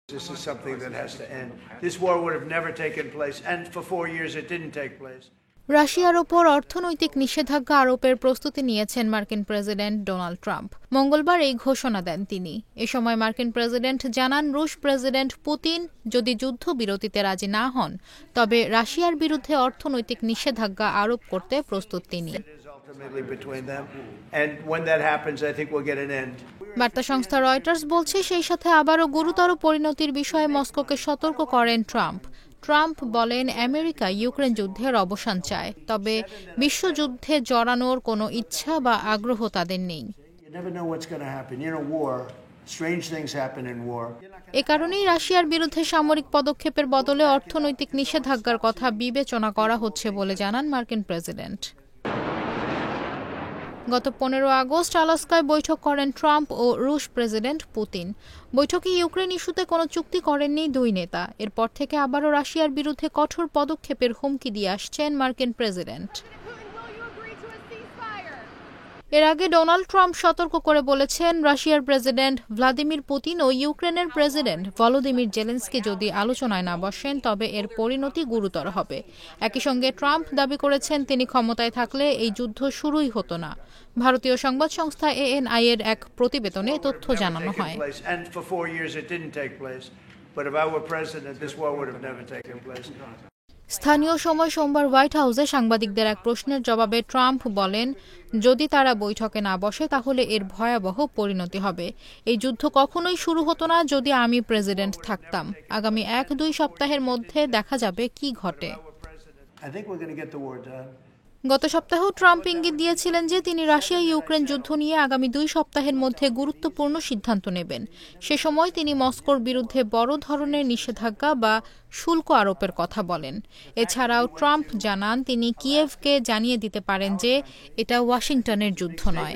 This is something that has to end. This war would have never taken place, and for 4 years it didn't take place. রাশিয়ার ওপর অর্থনৈতিক নিষেধাজ্ঞা আরোপের প্রস্তুতি নিয়েছেন মার্কিন প্রেসিডেন্ট ডোনাল্ড ট্রাম্প। মঙ্গলবার এই ঘোষণা দেন তিনি। এ সময় মার্কিন প্রেসিডেন্ট জানান, রুশ প্রেসিডেন্ট পুতিন যদি যুদ্ধবিরতিতে রাজি না হন, তবে রাশিয়ার বিরুদ্ধে অর্থনৈতিক নিষেধাজ্ঞা আরোপ করতে প্রস্তুত তিনি। বার্তা সংস্থা রয়টার্স বলছে, সেই সাথে আবারও গুরুতর পরিণতির বিষয়ে মস্কোকে সতর্ক করেন ট্রাম্প। ট্রাম্প বলেন, আমেরিকা ইউক্রেন যুদ্ধের অবসান চায়, তবে বিশ্বযুদ্ধে জড়ানোর কোনো ইচ্ছা বা আগ্রহ তাদের নেই। এ কারণেই রাশিয়ার বিরুদ্ধে সামরিক পদক্ষেপের বদলে অর্থনৈতিক নিষেধাজ্ঞার কথা বিবেচনা করা হচ্ছে বলে জানান মার্কিন প্রেসিডেন্ট। গত 15 আগস্ট আলাস্কায় বৈঠক করেন ট্রাম্প ও রুশ প্রেসিডেন্ট পুতিন। বৈঠকে ইউক্রেন ইস্যুতে কোনো চুক্তি করেননি দুই নেতা। এরপর থেকে আবারও রাশিয়ার বিরুদ্ধে কঠোর পদক্ষেপের হুমকি দিয়ে আসছেন মার্কিন প্রেসিডেন্ট। এর আগে ডোনাল্ড ট্রাম্প সতর্ক করে বলেছেন, রাশিয়ার প্রেসিডেন্ট ভ্লাদিমির পুতিন ও ইউক্রেনের প্রেসিডেন্ট ভলোদিমির জেলেনস্কি যদি আলোচনায় না বসেন, তবে এর পরিণতি গুরুতর হবে। একই সঙ্গে ট্রাম্প দাবি করেছেন, তিনি ক্ষমতায় থাকলে এই যুদ্ধ শুরুই হতো না। ভারতীয় সংবাদ সংস্থা ANI এর এক প্রতিবেদনে তথ্য জানানো হয়। স্থানীয় সময় সোমবার হোয়াইট হাউসে সাংবাদিকদের এক প্রশ্নের জবাবে ট্রাম্প বলেন, যদি তারা বৈঠকে না বসে তাহলে এর ভয়াবহ পরিণতি হবে। এই যুদ্ধ কখনোই শুরু হতো না যদি আমি প্রেসিডেন্ট থাকতাম। আগামী 1-2 সপ্তাহের মধ্যে দেখা যাবে কি ঘটে। গত সপ্তাহেও ট্রাম্প ইঙ্গিত দিয়েছিলেন যে তিনি রাশিয়া ইউক্রেন যুদ্ধ নিয়ে আগামী 2 সপ্তাহের মধ্যে গুরুত্বপূর্ণ সিদ্ধান্ত নেবেন। সে সময় তিনি মস্কোর বিরুদ্ধে বড় ধরনের নিষেধাজ্ঞা বা শুল্ক আরোপের কথা বলেন। এছাড়াও ট্রাম্প জানান, তিনি কিয়েভকে জানিয়ে দিতে পারেন যে এটা ওয়াশিংটনের যুদ্ধ নয়।